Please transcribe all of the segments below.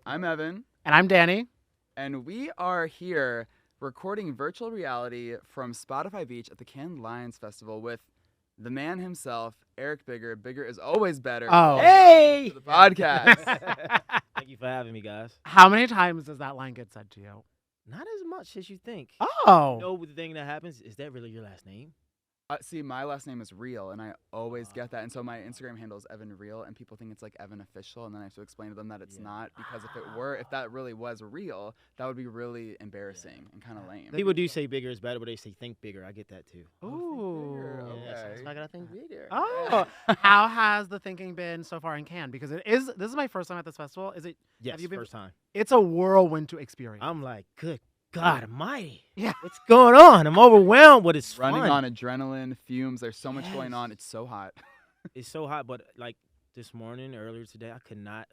I'm Evan. And I'm Danny. And we are here recording virtual reality from Spotify Beach at the Cannes Lions Festival with the man himself, Eric Bigger. Bigger is always better. Oh. Hey! To the podcast. Thank you for having me, guys. How many times does that line get said to you? Not as much as you think. Oh. You know the thing that happens? Is that really your last name? See, my last name is Real, and I always get that. And so my Instagram handle is Evan Real, and people think it's like Evan Official, and then I have to explain to them that it's not, because if that really was real, that would be really embarrassing and kind of lame. People do say bigger is better, but they say think bigger. I get that too. Ooh. Yeah, Okay. so I gotta think bigger. Oh. How has the thinking been so far in Cannes? Because this is my first time at this festival. Is it? Yes, have you been? first time. It's a whirlwind to experience. I'm like, good God Almighty. Yeah. What's going on? I'm overwhelmed, but it's Running fun. on adrenaline, fumes. There's so much going on. It's so hot. It's so hot, but like this morning, earlier today, I could not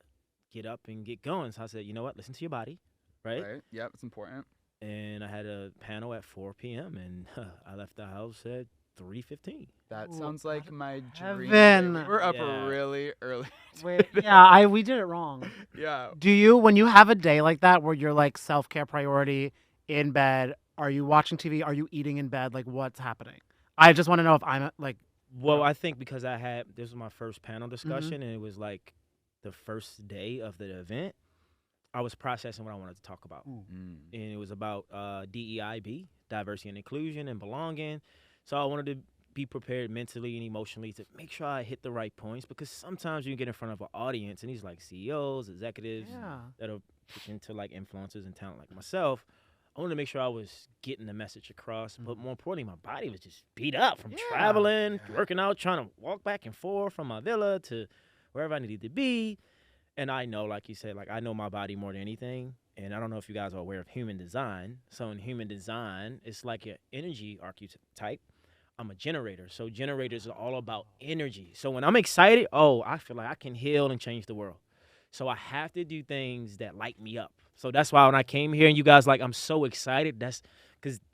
get up and get going. So I said, you know what? Listen to your body, right? Yep, it's important. And I had a panel at 4 p.m. and I left the house at 3:15. That Ooh, sounds like my dream. Heaven. We were up Yeah. really early. Wait, yeah, we did it wrong. Yeah. Do you, when you have a day like that where you're like self-care priority in bed, are you watching TV? Are you eating in bed? Like, what's happening? I just want to know if I'm like. Well, I think because this was my first panel discussion, and it was like the first day of the event, I was processing what I wanted to talk about. Mm. And it was about DEIB, diversity and inclusion and belonging. So I wanted to be prepared mentally and emotionally to make sure I hit the right points, because sometimes you get in front of an audience and these like CEOs, executives Yeah. that are pushing to like influencers and talent like myself. I wanted to make sure I was getting the message across, but more importantly, my body was just beat up from traveling, working out, trying to walk back and forth from my villa to wherever I needed to be. And I know, like you said, like I know my body more than anything. And I don't know if you guys are aware of human design. So in human design, it's like an energy archetype. I'm a generator. So generators are all about energy. So when I'm excited, I feel like I can heal and change the world. So I have to do things that light me up. So that's why when I came here and you guys like, I'm so excited.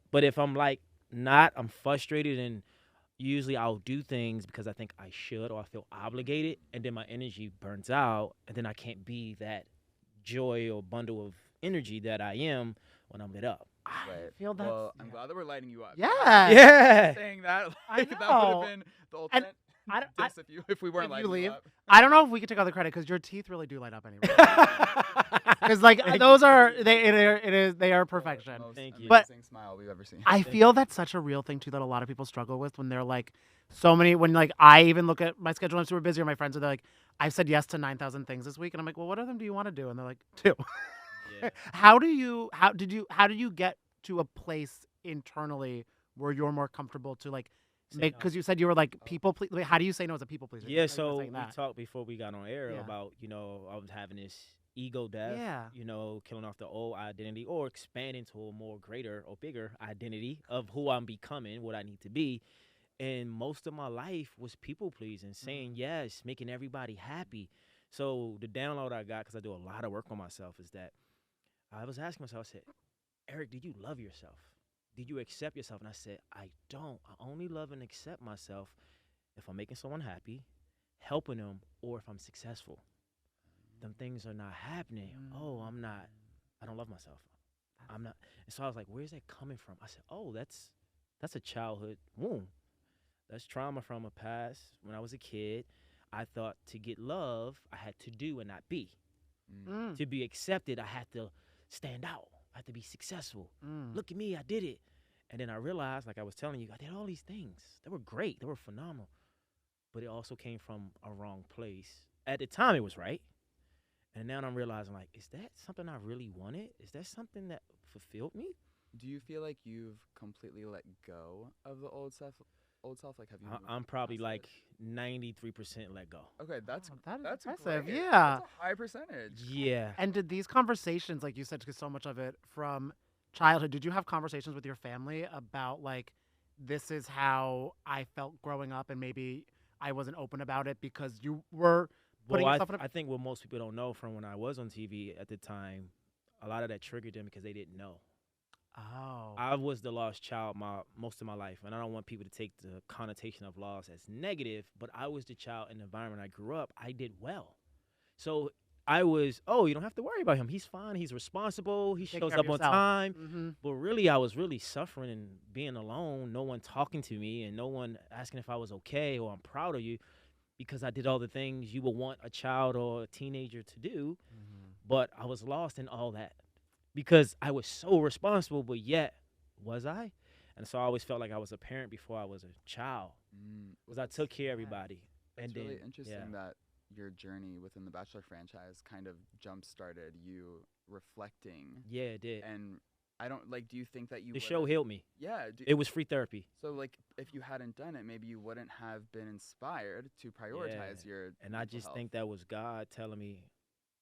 But if I'm like not, I'm frustrated, and usually I'll do things because I think I should or I feel obligated, and then my energy burns out, and then I can't be that joy or bundle of energy that I am when I'm lit up. Wait. feel that- Well, I'm glad that we're lighting you up. Yeah. Yeah. Saying that, I like, that would know. have been the And ultimate I diss if we weren't if you lighting leave. you up. I don't know if we could take all the credit because your teeth really do light up anyway. Because like those are they are perfection. Most Thank you. But- amazing smile we've ever seen. I feel that's such a real thing too that a lot of people struggle with when they're like when like I even look at my schedule, I'm super busy, or my friends are like, I've said yes to 9,000 things this week, and I'm like, well, what of them do you want to do? And they're like, 2. Yeah. How did you get to a place internally where you're more comfortable to like Say make, no. because you said you were like people please. How do you say no as a people pleaser? Yeah, How you so saying we that? talked before we got on air Yeah. about, I was having this ego death, Yeah. killing off the old identity or expanding to a more greater or bigger identity of who I'm becoming, what I need to be. And most of my life was people pleasing, saying yes, making everybody happy. So the download I got, because I do a lot of work on myself, is that I was asking myself, I said, Eric, do you love yourself? Did you accept yourself? And I said, I don't. I only love and accept myself if I'm making someone happy, helping them, or if I'm successful. Them things are not happening. I don't love myself. I'm not. And so I was like, where's that coming from? I said, that's a childhood wound. That's trauma from a past. When I was a kid, I thought to get love, I had to do and not be. Mm. To be accepted, I had to stand out. I had to be successful. Mm. Look at me, I did it. And then I realized, like I was telling you, I did all these things. They were great. They were phenomenal. But it also came from a wrong place. At the time, it was right. And now I'm realizing, like, is that something I really wanted? Is that something that fulfilled me? Do you feel like you've completely let go of the old self? Like, have you? I'm probably past like 93% let go. Okay, that's Oh, that is that's impressive, great. yeah. That's a high percentage. Yeah. And did these conversations, like you said, because so much of it from childhood, did you have conversations with your family about like, this is how I felt growing up, and maybe I wasn't open about it because you were putting Well, yourself in a... I think what most people don't know from when I was on TV at the time, a lot of that triggered them because they didn't know. Oh. I was the lost child most of my life, and I don't want people to take the connotation of loss as negative, but I was the child in the environment I grew up. I did well. So I was, oh, you don't have to worry about him. He's fine. He's responsible. He Take shows care of up on yourself. time. Mm-hmm. But really, I was really suffering and being alone. No one talking to me and no one asking if I was okay or I'm proud of you because I did all the things you would want a child or a teenager to do. But I was lost in all that because I was so responsible, but yet, was I? And so I always felt like I was a parent before I was a child because I took care of everybody. It's And really then, interesting that your journey within the Bachelor franchise kind of jump-started you reflecting. Yeah, it did. And I don't, like, do you think that you The would've- show healed me. Yeah. It was free therapy. So, like, if you hadn't done it, maybe you wouldn't have been inspired to prioritize your And I mental just health. think that was God telling me,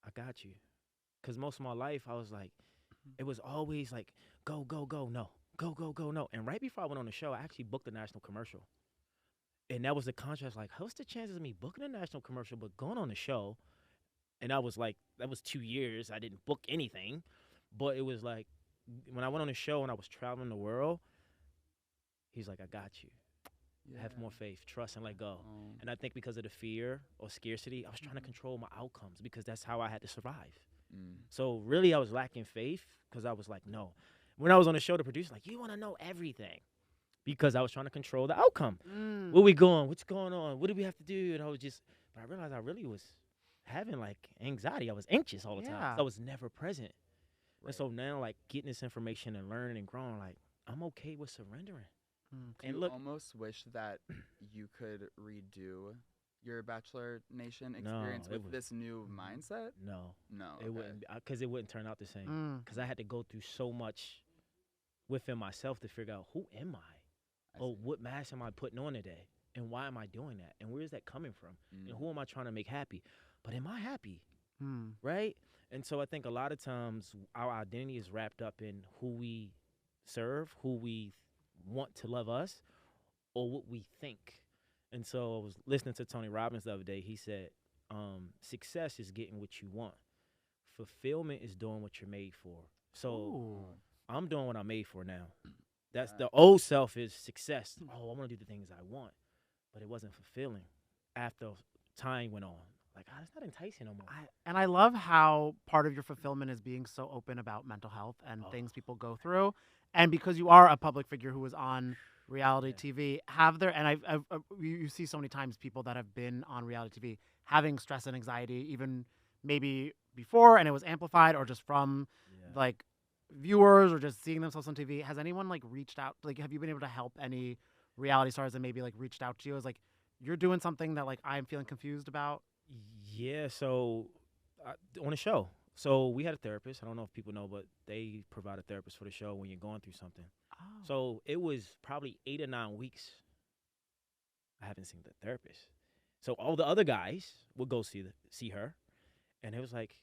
I got you. Because most of my life, I was like, it was always like, go, go, go, no. Go, go, go, no. And right before I went on the show, I actually booked a national commercial. And that was the contrast, like, what's the chances of me booking a national commercial but going on the show? And I was like, that was 2 years. I didn't book anything. But it was like, when I went on the show and I was traveling the world, he's like, I got you. Have more faith, trust, and let go. And I think because of the fear or scarcity, I was trying to control my outcomes because that's how I had to survive. So really, I was lacking faith because I was like, no. When I was on the show, the producer like, you want to know everything because I was trying to control the outcome. Where we going? What's going on? What do we have to do? And I was just, but I realized I really was having like anxiety. I was anxious all the time. Yeah. I was never present. And so now, like, getting this information and learning and growing, like, I'm okay with surrendering. And you almost wish that you could redo your Bachelor Nation experience with this new mindset? No. It wouldn't, because it wouldn't turn out the same. Because I had to go through so much within myself to figure out who am I? What mask am I putting on today? And why am I doing that? And where is that coming from? And who am I trying to make happy? But am I happy? Right? And so I think a lot of times our identity is wrapped up in who we serve, who we want to love us, or what we think. And so I was listening to Tony Robbins the other day. He said, success is getting what you want. Fulfillment is doing what you're made for. So I'm doing what I'm made for now. That's the old self is success. Oh, I want to do the things I want. But it wasn't fulfilling after time went on. Like, it's not enticing no more. I love how part of your fulfillment is being so open about mental health and things people go through. And because you are a public figure who is on reality TV, you see so many times people that have been on reality TV having stress and anxiety, even maybe before, and it was amplified, or just from like viewers or just seeing themselves on TV. Has anyone like reached out? Like, have you been able to help any reality stars that maybe like reached out to you as like, you're doing something that like I'm feeling confused about? Yeah, so on the show. So we had a therapist. I don't know if people know, but they provide a therapist for the show when you're going through something. So it was probably 8 or 9 weeks I haven't seen the therapist. So all the other guys would go see her, and it was like,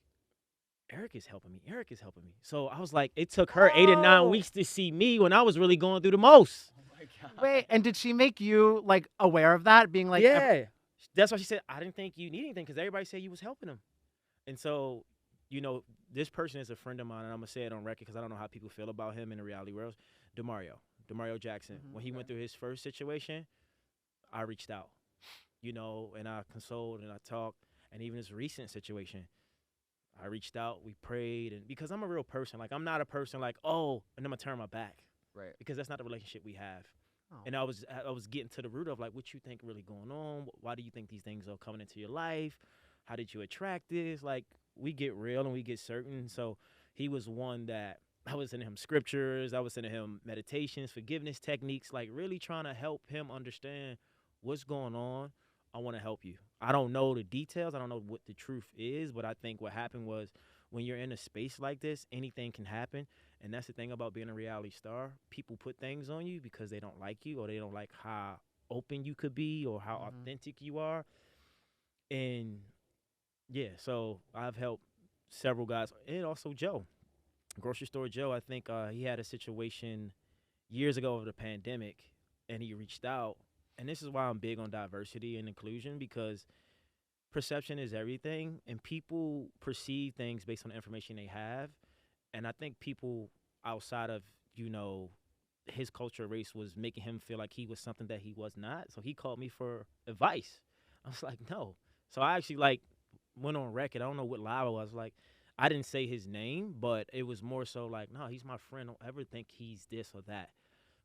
Eric is helping me. Eric is helping me. So I was like, it took her 8 or 9 weeks to see me when I was really going through the most. Oh my God. Wait, and did she make you like aware of that, being like, yeah. That's why she said, I didn't think you need anything because everybody said you was helping them. And so, you know, this person is a friend of mine, and I'm going to say it on record because I don't know how people feel about him in the reality world. Demario Jackson. When he went through his first situation, I reached out, you know, and I consoled and I talked. And even his recent situation, I reached out, we prayed. And because I'm a real person, like, I'm not a person like, oh, and I'm going to turn my back. Right. Because that's not the relationship we have. And I was getting to the root of, like, what you think really going on? Why do you think these things are coming into your life? How did you attract this? Like, we get real and we get certain. So he was one that I was sending him scriptures. I was sending him meditations, forgiveness techniques, like really trying to help him understand what's going on. I want to help you. I don't know the details. I don't know what the truth is, but I think what happened was when you're in a space like this, anything can happen. And that's the thing about being a reality star. People put things on you because they don't like you or they don't like how open you could be or how authentic you are. And, yeah, so I've helped several guys. And also Joe, grocery store Joe. I think he had a situation years ago of the pandemic, and he reached out. And this is why I'm big on diversity and inclusion, because perception is everything, and people perceive things based on the information they have. And I think people outside of, you know, his culture, race, was making him feel like he was something that he was not. So he called me for advice. I was like, no. So I actually, like, went on record. I don't know what live it was. Like, I didn't say his name, but it was more so like, no, he's my friend. Don't ever think he's this or that.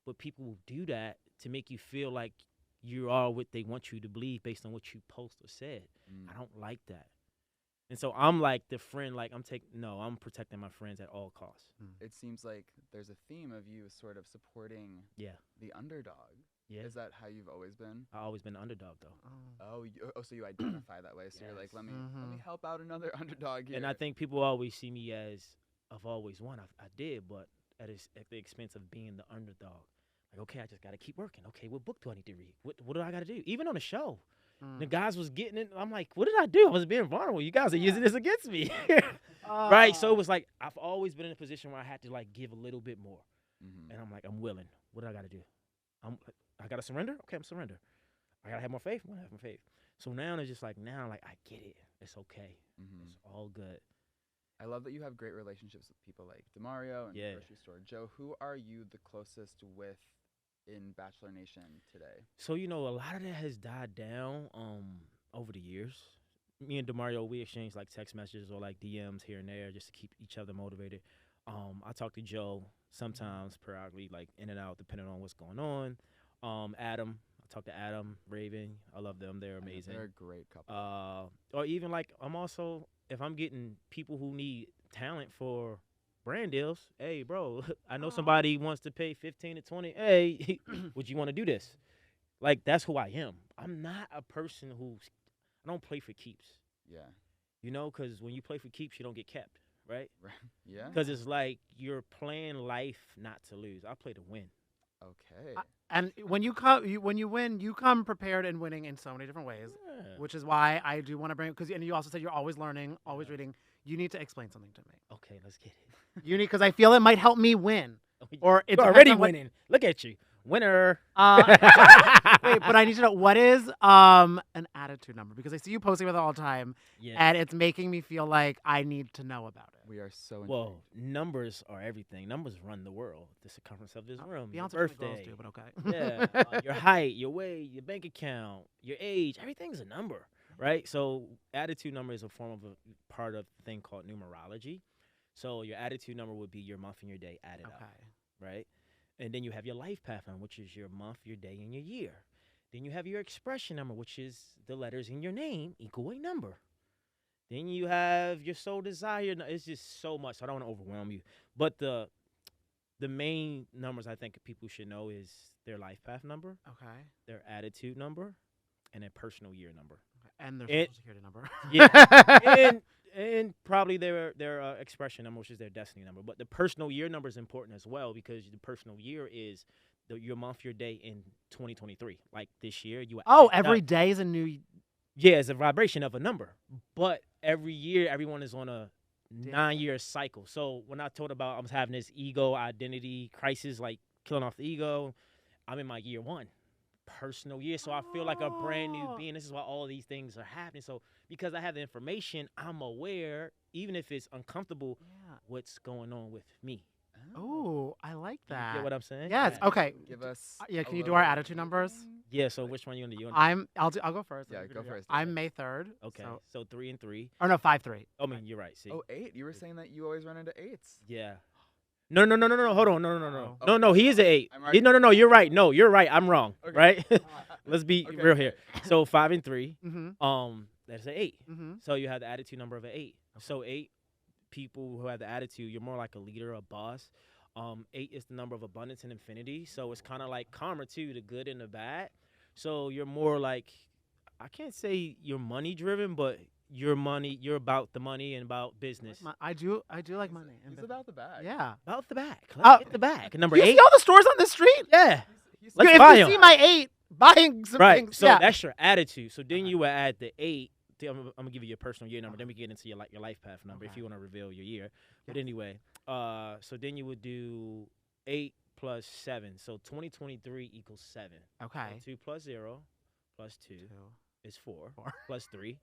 But people will do that to make you feel like you are what they want you to believe based on what you post or said. I don't like that. And so I'm like the friend, like I'm protecting my friends at all costs. It seems like there's a theme of you sort of supporting the underdog. Yeah. Is that how you've always been? I've always been the underdog, though. So you identify that way. So you're like, let me help out another underdog here. And I think people always see me as I've always won. I did, but at the expense of being the underdog. Like, okay, I just got to keep working. Okay, what book do I need to read? What do I got to do? Even on the show. The guys was getting it. I'm like, what did I do? I was being vulnerable. You guys are using this against me. Right? So it was like, I've always been in a position where I had to like give a little bit more. And I'm like, I'm willing. What do I got to do? I got to surrender? Okay, I'm surrender. I got to have more faith? I'm going to have more faith. So now it's just like, I get it. It's okay. It's all good. I love that you have great relationships with people like DeMario and the grocery store. Joe, who are you the closest with in Bachelor Nation today? So, a lot of that has died down over the years. Me and DeMario, we exchange like text messages or like DMs here and there just to keep each other motivated. I talk to Joe sometimes periodically, like in and out, depending on what's going on. Adam, I talk to Adam, Raven. I love them. They're amazing. They're a great couple. Or even like if I'm getting people who need talent for brand deals, hey, bro, I know somebody wants to pay 15 to 20. Hey, would you want to do this? Like, that's who I am. I'm not a person I don't play for keeps. Yeah. Because when you play for keeps, you don't get kept, right? Right. Yeah. Because it's like you're playing life not to lose. I play to win. Okay. And when you win, you come prepared and winning in so many different ways, which is why I do want to bring. And you also said you're always learning, always reading. You need to explain something to me. Okay, let's get it. You need, because I feel it might help me win. Or it's already winning. Look at you, winner. Wait, but I need to know, what is an attitude number? Because I see you posting with it all the time, and it's making me feel like I need to know about it. We are so. Well, numbers are everything. Numbers run the world. The circumference of this room. Your Beyonce birthday. too, but okay. Yeah, your height, your weight, your bank account, your age. Everything's a number, right? So attitude number is a form of a part of a thing called numerology. So your attitude number would be your month and your day added up, right? And then you have your life path number, which is your month, your day, and your year. Then you have your expression number, which is the letters in your name equal a number. Then you have your soul desire. It's just so much. So I don't want to overwhelm you. But the main numbers I think people should know is their life path number, their attitude number, and their personal year number. And their social security number. Yeah. and probably their expression number, which is their destiny number. But the personal year number is important as well, because the personal year is your month, your day in 2023. Like this year, every day is a new. Yeah, it's a vibration of a number. But every year, everyone is on a 9-year cycle. So when I told about I was having this ego identity crisis, like killing off the ego, I'm in my year 1. Personal year, so I feel like a brand new being. This is why all of these things are happening. So because I have the information, I'm aware, even if it's uncomfortable, what's going on with me. Oh, I like that. You get what I'm saying? Yes. Okay. Give us. Can you do our attitude numbers? Yeah. So which one you want to do? I'll go first. Yeah, go first. I'm May 3rd. Okay. So 3 and 3. Or no, 5-3. I mean, you're right. See. Oh, 8. You were saying that you always run into 8s. Yeah. No. Hold on. No. Okay. No. He is an 8. Right. No. You're right. No, you're right. I'm wrong. Okay. Right. Let's be real here. So 5 and 3. That's an 8. So you have the attitude number of an 8. So 8 people who have the attitude, you're more like a leader, a boss. 8 is the number of abundance and infinity. So it's kind of like karma too, the good and the bad. So you're more like, I can't say you're money driven, but you're about the money and about business. I do like money. It's about the bag. Yeah. About the back. Let's get the bag. Number 8. You see all the stores on the street? Yeah. Let's buy them. If you see my 8 buying some things. So that's your attitude. So then you would add the 8. I'm gonna give you your personal year number. Then we get into your life path number if you want to reveal your year. But anyway, so then you would do 8 plus 7. So 2023 equals 7. Okay. So 2 plus 0 plus 2 is 4. Plus 3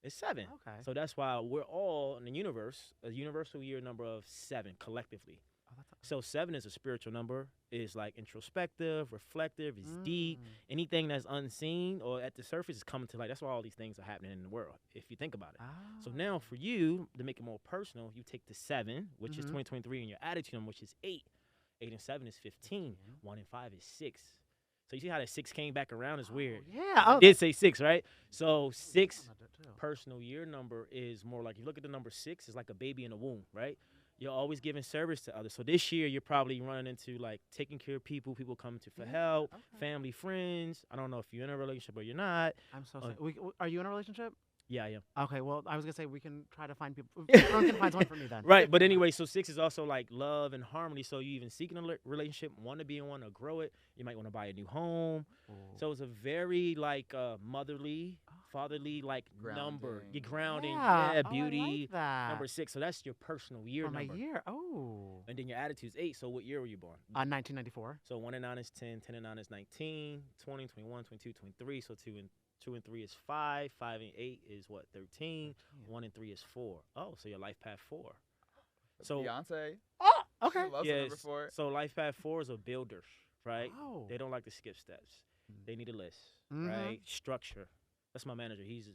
It's 7. Okay. So that's why we're all in the universe, a universal year number of 7 collectively. Oh, that's So 7 is a spiritual number. It's like introspective, reflective, it's deep. Anything that's unseen or at the surface is coming to light. That's why all these things are happening in the world, if you think about it. So now for you, to make it more personal, you take the 7, which is 2023, and your attitude number, which is 8. 8 and 7 is 15. 1 and 5 is 6. So you see how that 6 came back around? It's weird. Yeah. I did say 6, right? So 6 personal year number is more like, you look at the number 6, it's like a baby in a womb, right? You're always giving service to others. So this year, you're probably running into like taking care of people come to for help, family, friends. I don't know if you're in a relationship or you're not. I'm so sorry. Are you in a relationship? Yeah, I am. Okay, well, I was going to say we can try to find people. Everyone can find someone for me then. Right, but anyway, so 6 is also like love and harmony. So you even seeking a relationship, want to be in one or grow it. You might want to buy a new home. Ooh. So it's a very like motherly, fatherly like number. You're grounding, beauty. I like that. Number 6, so that's your personal year For my number. year, oh. And then your attitude's 8. So what year were you born? 1994. So 1 and 9 is 10, 10 and 9 is 19, 20, 21, 22, 23. So 2 and 3 is 5, 5 and 8 is what, 13, 1 and 3 is 4. Oh, so your life path 4. So Beyonce. Oh, okay. She loves the number 4. So life path 4 is a builder, right? Oh. They don't like to skip steps. They need a list, right? Structure. That's my manager. He's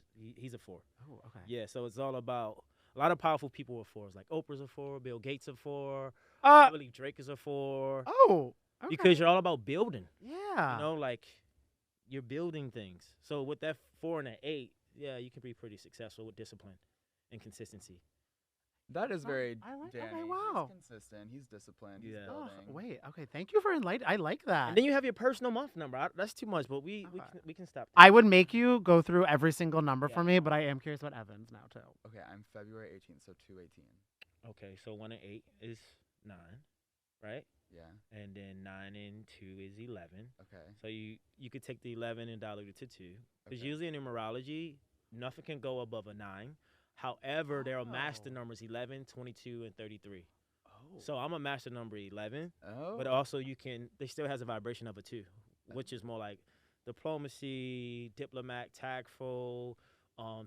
a 4. Oh, okay. Yeah, so it's all about a lot of powerful people are 4s. Like Oprah's a 4, Bill Gates a 4, I believe Drake is a 4. Oh, okay. Because you're all about building. Yeah. You know, like you're building things. So with that 4 and an 8, yeah, you can be pretty successful with discipline and consistency. That is very I like. Danny. Okay, wow. He's consistent. He's disciplined. Yeah. He's building. Wait. Okay. Thank you for enlightening. I like that. And then you have your personal month number. That's too much, but we can stop. I would make you go through every single number for me, but I am curious about Evan's now too. Okay, I'm February 18th, so 218. Okay, so 1 and 8 is 9, right? Yeah. And then 9 and 2 is 11. Okay. So you could take the 11 and dilute it to 2. Because Okay. usually in numerology, nothing can go above a 9. However, there are master numbers 11, 22, and 33. Oh. So I'm a master number 11, Oh. but also they still has a vibration of a 2, which is more like diplomacy, diplomat, tactful,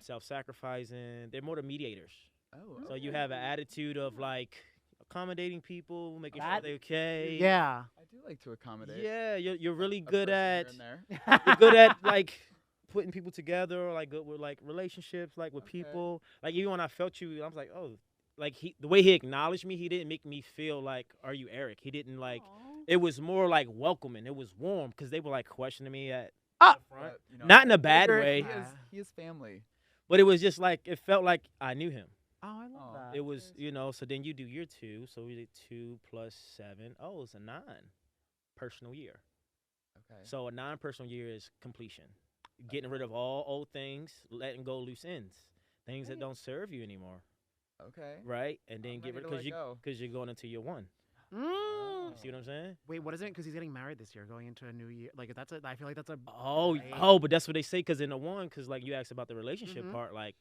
self-sacrificing. They're more the mediators. Oh. So you have an attitude of like accommodating people, making sure they're okay. Yeah. I do like to accommodate. Yeah, you're really a good person at here and there. you're good at like putting people together, or like good with like relationships, like with Okay. people. Like even when I felt you, I was like, oh, like the way he acknowledged me, he didn't make me feel like, are you Eric? He didn't like. It was more like welcoming. It was warm because they were like questioning me at the front, You know, not in a bad way, He is family. but it was just like it felt like I knew him. Oh, I love that. It was, so then you do your 2, so we did 2 plus 7. Oh, it's a 9 personal year. Okay. So a 9 personal year is completion. Getting rid of all old things, letting go loose ends, things that don't serve you anymore, Okay. right? And then I'm get rid ready to let go. because you're going into your 1. See what I'm saying? Wait, what is it? Because he's getting married this year, going into a new year. Like I feel like that's a. But that's what they say. Because in the 1, because like you asked about the relationship part, like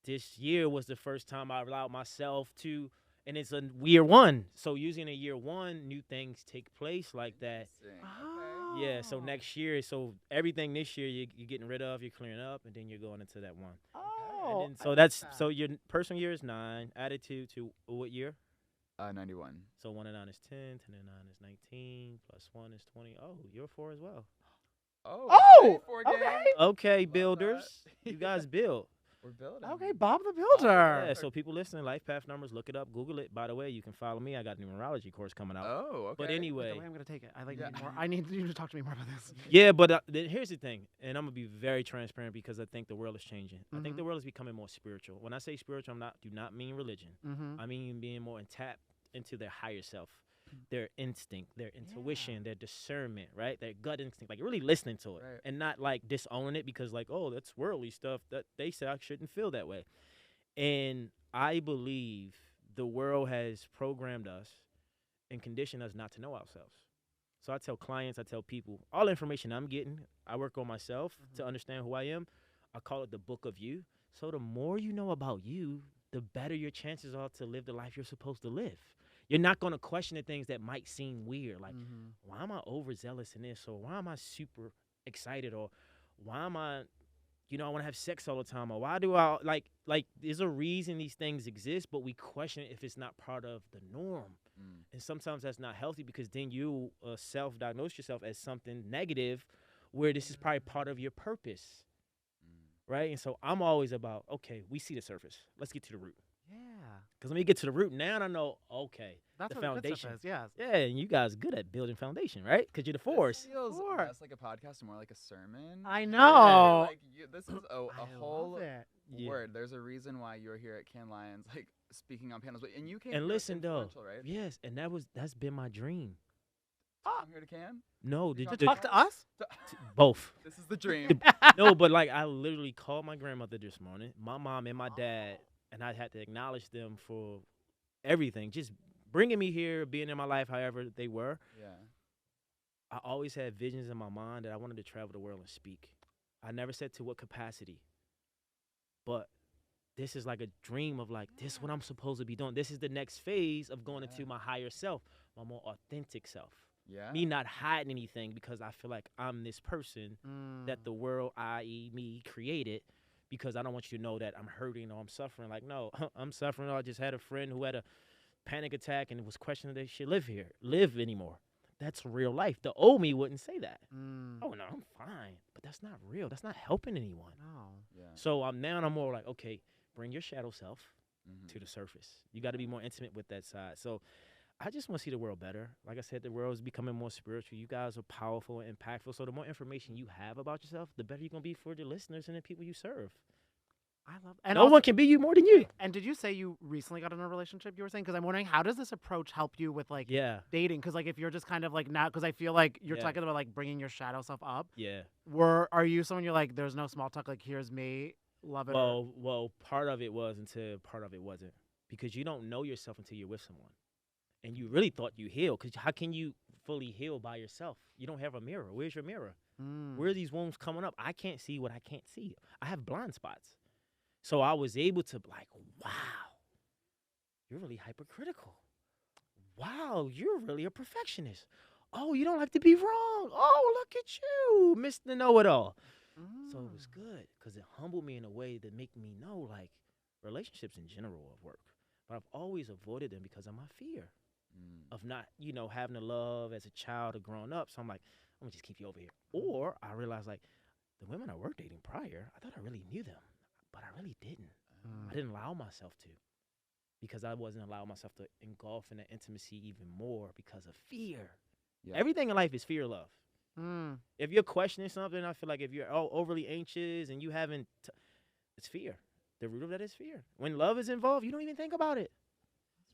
this year was the first time I allowed myself to, and it's a year 1. So usually in a year 1, new things take place like that. Interesting. Oh. Yeah, so next year, so everything this year you're getting rid of, you're clearing up, and then you're going into that 1. Oh. And then, so that's so your personal year is 9. Attitude to what year? 91. So 1 and 9 is 10. 10 and 9 is 19. Plus 1 is 20. Oh, you're 4 as well. Oh. 4 okay. gang. Okay, Love builders, that. you guys build. We're building. Okay, Bob the Builder. Yeah, so people listening, life path numbers, look it up, Google it. By the way, you can follow me. I got a numerology course coming out. Oh, okay. But anyway, The way I'm gonna take it. I like Yeah. need more. I need you to talk to me more about this. yeah, but then here's the thing, and I'm gonna be very transparent because I think the world is changing. I think the world is becoming more spiritual. When I say spiritual, do not mean religion. I mean being more tapped into their higher self, their instinct, their intuition, their discernment, right? Their gut instinct, like really listening to it, Right. and not like disowning it because like, oh, that's worldly stuff that they say I shouldn't feel that way. And I believe the world has programmed us and conditioned us not to know ourselves. So I tell clients, I tell people, all the information I'm getting, I work on myself to understand who I am. I call it the book of you. So the more you know about you, the better your chances are to live the life you're supposed to live. You're not going to question the things that might seem weird. Like, why am I overzealous in this? Or why am I super excited? Or why am I you know, I want to have sex all the time, or why do I like? There's a reason these things exist, but we question if it's not part of the norm, and sometimes that's not healthy because then you self-diagnose yourself as something negative, where this is probably part of your purpose, right? And so I'm always about, okay, we see the surface, let's get to the root. Yeah. Because let me get to the root now, and I know, okay, That's the what good foundation. stuff is, yes. Yeah, and you guys are good at building foundation, right? Because you're the force. This feels Sure. less like a podcast and more like a sermon. I Yeah, know. like this is a I whole love it. Yeah. word. There's a reason why you're here at Cannes Lions, like speaking on panels. And you came And here listen, at though. Influential, right? Yes, and that's been my dream. I'm here to Cannes. No, To To talk to us? both. This is the dream. No, but like I literally called my grandmother this morning, my mom and my dad, and I had to acknowledge them for everything, just bringing me here, being in my life, however they were. Yeah. I always had visions in my mind that I wanted to travel the world and speak. I never said to what capacity, but this is like a dream of like, this is what I'm supposed to be doing. This is the next phase of going into my higher self, my more authentic self. Yeah. Me not hiding anything because I feel like I'm this person that the world, i.e. me, created, because I don't want you to know that I'm hurting or I'm suffering. Like, no, I'm suffering. I just had a friend who had a panic attack and was questioning if they should live anymore. That's real life. The old me wouldn't say that. Oh, no, I'm fine. But that's not real. That's not helping anyone. No. Yeah. So I'm more like, okay, bring your shadow self to the surface. You got to be more intimate with that side. So I just want to see the world better. Like I said, the world is becoming more spiritual. You guys are powerful and impactful. So the more information you have about yourself, the better you're going to be for the listeners and the people you serve. I love and No one can be you more than you. And did you say you recently got in a relationship? You were saying, because I'm wondering, how does this approach help you with like Yeah. dating? Because like if you're just kind of like now, because I feel like you're Yeah. talking about like bringing your shadow self up. Yeah. Are you someone you're like, there's no small talk, like here's me, love it? Well, part of it was until part of it wasn't, because you don't know yourself until you're with someone, and you really thought you healed. Because how can you fully heal by yourself? You don't have a mirror. Where's your mirror? Where are these wounds coming up? I can't see what I can't see. I have blind spots. So I was able to like, wow, you're really hypercritical. Wow, you're really a perfectionist. Oh, you don't like to be wrong. Oh, look at you, Mr. Know-It-All. So it was good because it humbled me in a way that make me know like relationships in general of work. But I've always avoided them because of my fear of not, having the love as a child or growing up. So I'm like, I'm gonna just keep you over here. Or I realized like the women I were dating prior, I thought I really knew them, but I really didn't. I didn't allow myself to, because I wasn't allowing myself to engulf in that intimacy even more because of fear. Yeah. Everything in life is fear, love. If you're questioning something, I feel like if you're overly anxious and you haven't, it's fear. The root of that is fear. When love is involved, you don't even think about it.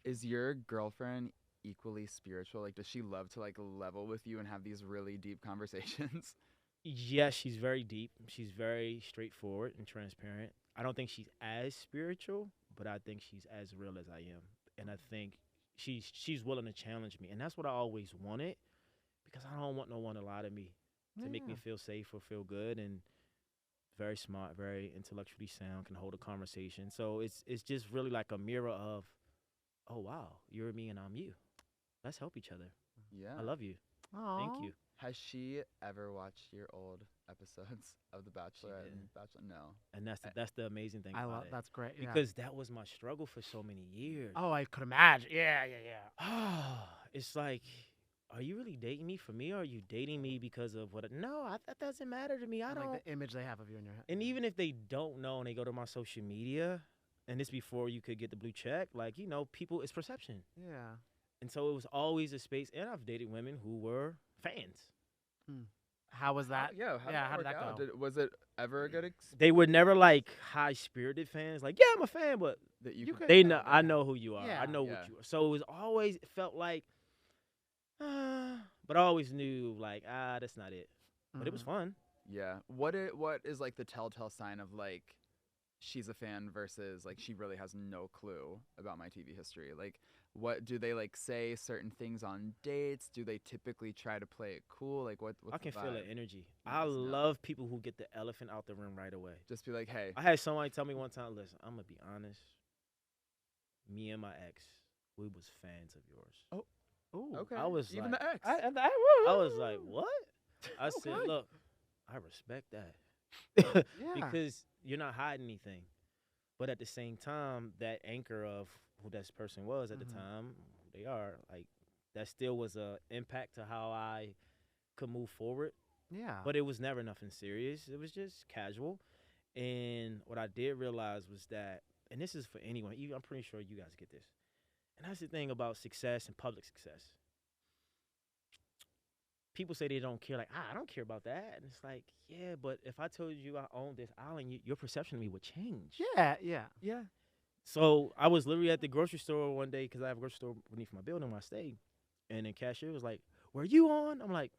Is your girlfriend equally spiritual? Like, does she love to like level with you and have these really deep conversations? Yes, she's very deep. She's very straightforward and transparent. I don't think she's as spiritual, but I think she's as real as I am. And I think she's willing to challenge me. And that's what I always wanted, because I don't want no one to lie to me, to make me feel safe or feel good. And very smart, very intellectually sound, can hold a conversation. So it's just really like a mirror of, oh, wow, you're me and I'm you. Let's help each other. Yeah. I love you. Aww. Thank you. Has she ever watched your old episodes of The Bachelorette and Bachelor? No. And that's the amazing thing about it. That's great. Because that was my struggle for so many years. Oh, I could imagine. Yeah. It's like, are you really dating me for me, or are you dating me because of what? No, that doesn't matter to me. I don't. Like the image they have of you in your head. And even if they don't know and they go to my social media, and this before you could get the blue check, like, people, it's perception. Yeah. And so it was always a space, and I've dated women who were fans. How was that? How did that go? Was it ever a good experience? They were never like high-spirited fans. Like, yeah, I'm a fan, but that they know. I know who you are. Yeah. I know what you are. So it was always, it felt like, but I always knew like, that's not it. But it was fun. Yeah. What is like the telltale sign of like she's a fan versus like she really has no clue about my TV history? Like, what do they like say certain things on dates? Do they typically try to play it cool? Like, what's I can the feel vibe? the energy. I love people who get the elephant out the room right away. Just be like, hey. I had somebody tell me one time, listen, I'm gonna be honest. Me and my ex, we was fans of yours. Oh, okay. I was even like, the ex. I was like, what? I said, look, I respect that. Yeah. because you're not hiding anything. But at the same time, that anchor of who that person was at the time, who they are, like that still was a impact to how I could move forward. Yeah. But it was never nothing serious. It was just casual. And what I did realize was that, and this is for anyone, I'm pretty sure you guys get this. And that's the thing about success and public success. People say they don't care, like, I don't care about that. And it's like, yeah, but if I told you I own this island, your perception of me would change. Yeah. Yeah. Yeah. So I was literally at the grocery store one day because I have a grocery store beneath my building where I stay. And the cashier was like, "Were you on?" I'm like,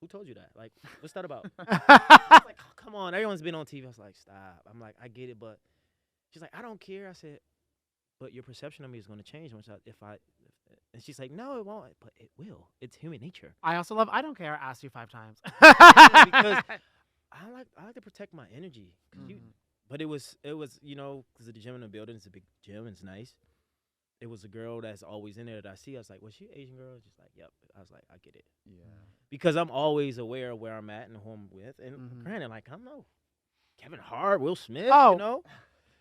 "Who told you that? Like, what's that about?" I was like, "Oh, come on, everyone's been on TV." I was like, "Stop." I'm like, "I get it, but," she's like, "I don't care." I said, "But your perception of me is going to change and she's like, "No, it won't." But it will. It's human nature. I also love I don't care. Asked you 5 times. Yeah, because I like to protect my energy. But it was because the gym in the building is a big gym. It's nice. It was a girl that's always in there that I see. I was like, "Was she an Asian girl?" Just like, "Yep." I was like, "I get it." Yeah. Because I'm always aware of where I'm at and who I'm with. And granted, like, I'm no Kevin Hart, Will Smith, Yeah,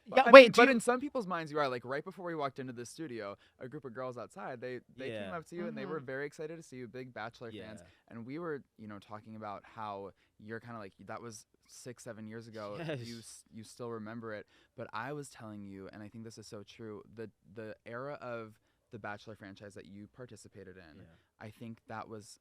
But, wait, mean, but in some people's minds, you are. Like, right before we walked into the studio, a group of girls outside, they came up to you and they were very excited to see you, big Bachelor fans. And we were, talking about how you're kind of like, that was 6-7 years ago. Yes. You still remember it. But I was telling you, and I think this is so true, the era of the Bachelor franchise that you participated in, I think that was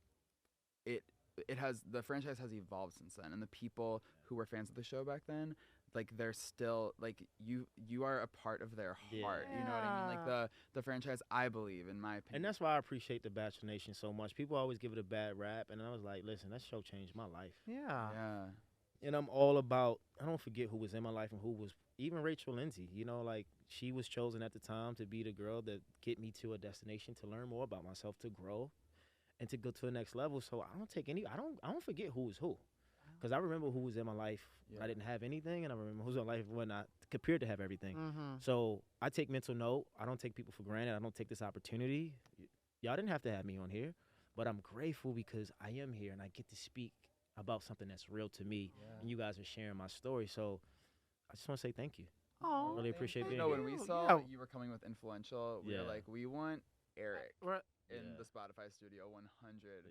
it. The franchise has evolved since then, and the people who were fans of the show back then, like, they're still like, you are a part of their heart. You know what I mean? Like, the franchise, I believe, in my opinion. And that's why I appreciate the Bachelor Nation so much. People always give it a bad rap, and I was like, listen, that show changed my life. Yeah. And I'm all about, I don't forget who was in my life and who was, even Rachel Lindsay, like, she was chosen at the time to be the girl that get me to a destination to learn more about myself, to grow, and to go to the next level. So I don't forget who was who. Because I remember who was in my life when I didn't have anything, and I remember who was in my life when I appeared to have everything. So I take mental note. I don't take people for granted. I don't take this opportunity. Y'all didn't have to have me on here, but I'm grateful because I am here, and I get to speak about something that's real to me, and you guys are sharing my story. So I just want to say thank you. Oh, I really appreciate being No, here. when we saw you were coming with Influential, we were like, we want Eric in the Spotify studio 100.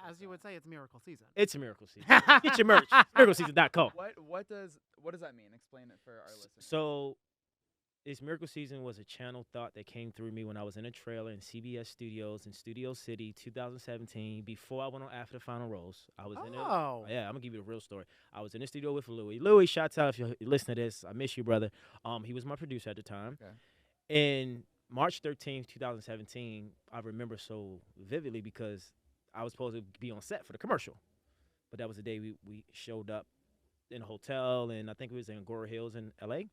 As you would say, it's miracle season. It's a miracle season. Get your merch. miracleseason.com. What does that mean? Explain it for our listeners. So, this Miracle Season was a channel thought that came through me when I was in a trailer in CBS Studios in Studio City, 2017. Before I went on After the Final Rose, I was in it. Yeah, I'm gonna give you a real story. I was in the studio with Louis. Louis, shout out if you listen to this. I miss you, brother. He was my producer at the time. Okay. And March 13th, 2017, I remember so vividly because I was supposed to be on set for the commercial. But that was the day we showed up in a hotel, and I think it was in Agora Hills in L.A.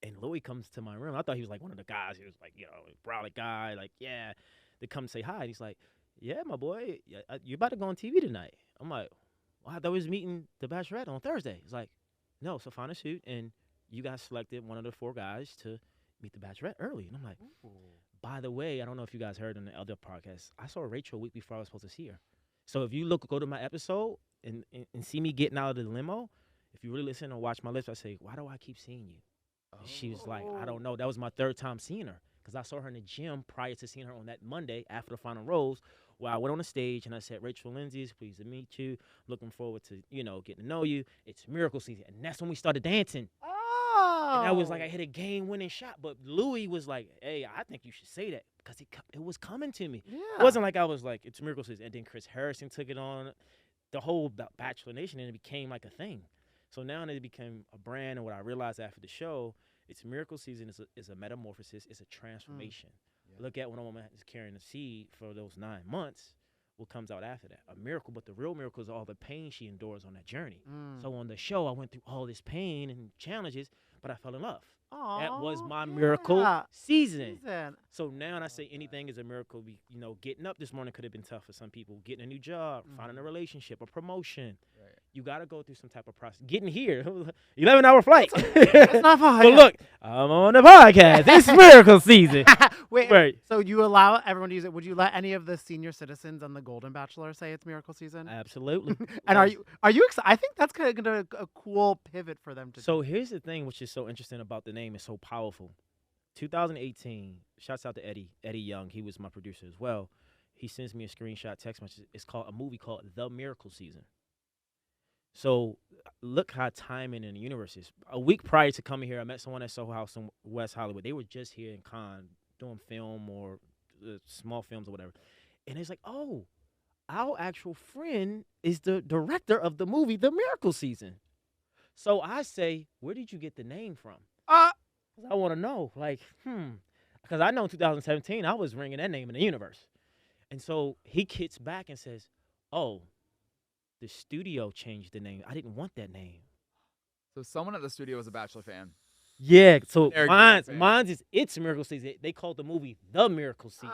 And Louis comes to my room. I thought he was like one of the guys. He was like, a brolic guy, like, to come say hi. And he's like, "Yeah, my boy, you're about to go on TV tonight." I'm like, "Well, I thought we was meeting the Bachelorette on Thursday." He's like, "No, so find a suit, and you guys selected one of the 4 guys to meet the Bachelorette early." And I'm like, by the way, I don't know if you guys heard on the other podcast, I saw Rachel a week before I was supposed to see her. So if you go to my episode and see me getting out of the limo, if you really listen and watch my lips, I say, "Why do I keep seeing you?" And she was like, "I don't know." That was my 3rd time seeing her because I saw her in the gym prior to seeing her on that Monday after the Final Rose, where I went on the stage and I said, "Rachel Lindsay, it's pleased to meet you. Looking forward to, getting to know you. It's miracle season." And that's when we started dancing. And I was like, I hit a game-winning shot. But Louis was like, "Hey, I think you should say that," because it was coming to me. It wasn't like I was like, "It's miracle season." And then Chris Harrison took it on, the whole Bachelor Nation, and it became like a thing. So now it became a brand, and what I realized after the show, it's miracle season is a metamorphosis, it's a transformation. Look at when a woman is carrying a seed for those 9 months, what comes out after that? A miracle, but the real miracle is all the pain she endures on that journey. So on the show, I went through all this pain and challenges, but I fell in love. That was my yeah. miracle season. Season. So now when I say anything is a miracle, getting up this morning could have been tough for some people. Getting a new job, finding a relationship, a promotion. Right. You got to go through some type of process. Getting here, 11-hour flight. That's not fine. But look, I'm on the podcast. It's miracle season. Wait, Right. so you allow everyone to use it? Would you let any of the senior citizens on the Golden Bachelor say it's miracle season? Absolutely. And are you excited? I think that's kind of a cool pivot for them to. So here's the thing, which is so interesting about the name. It's so powerful. 2018. Shouts out to Eddie Young. He was my producer as well. He sends me a screenshot text message. It's called a movie called The Miracle Season. So look how timing in the universe is. A week prior to coming here, I met someone at Soho House in West Hollywood. They were just here in Cannes doing film or small films or whatever. And it's like, oh, our actual friend is the director of the movie The Miracle Season. So I say, where did you get the name from? Because I want to know. Because I know in 2017, I was ringing that name in the universe. And so he kicks back and says, oh, the studio changed the name. I didn't want that name. So someone at the studio was a Bachelor fan. Yeah, so Eric mine's is It's Miracle Season. They called the movie The Miracle Season.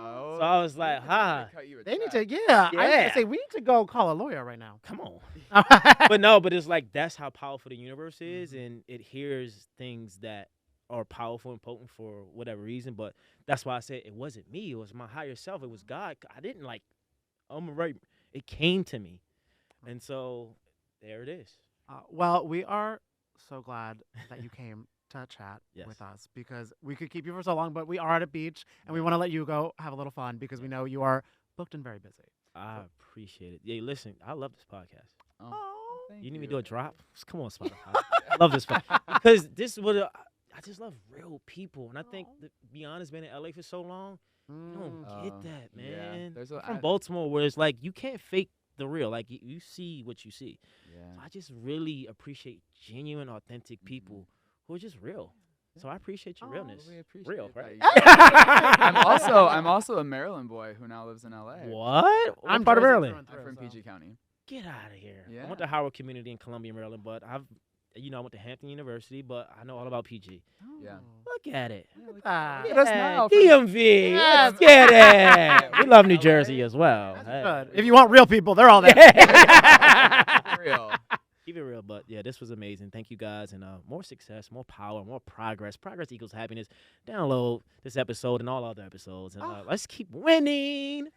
Oh. So I was like, They need to, yeah. I say we need to go call a lawyer right now. come on. But it's like that's how powerful the universe is, and it hears things that are powerful and potent for whatever reason. But that's why I said it wasn't me. It was my higher self. It was God. I didn't it came to me. And so there it is. Well, we are so glad that you came to chat Yes. with us because we could keep you for so long, but we are at a beach and we want to let you go have a little fun because we know you are booked and very busy. I appreciate it. Yeah, listen, I love this podcast. Oh, thank You need me to you. do a drop? Come on, Spotify. I love this podcast because this is what I just love real people, and I think to be honest, being in LA for so long, you don't get that, man. There's I'm from Baltimore, where it's like you can't fake the real. Like you see what you see. Yeah. So I just really appreciate genuine, authentic people who are just real. So I appreciate your realness. We appreciate Real, that. right? I'm also a Maryland boy who now lives in LA. What? I'm part of Jersey Maryland. through and I'm from through, PG County. Get out of here. Yeah. I went to Howard Community in Columbia, Maryland, but I went to Hampton University, but I know all about PG. Yeah. Look at it. Look at that. Look at us now. DMV. Yes. Let's get it. We love New LA. Jersey as well. That's Hey. good. If you want real people, they're all there. For real. Keep it real, but yeah, this was amazing. Thank you guys, and more success, more power, more progress. Progress equals happiness. Download this episode and all other episodes, and let's keep winning.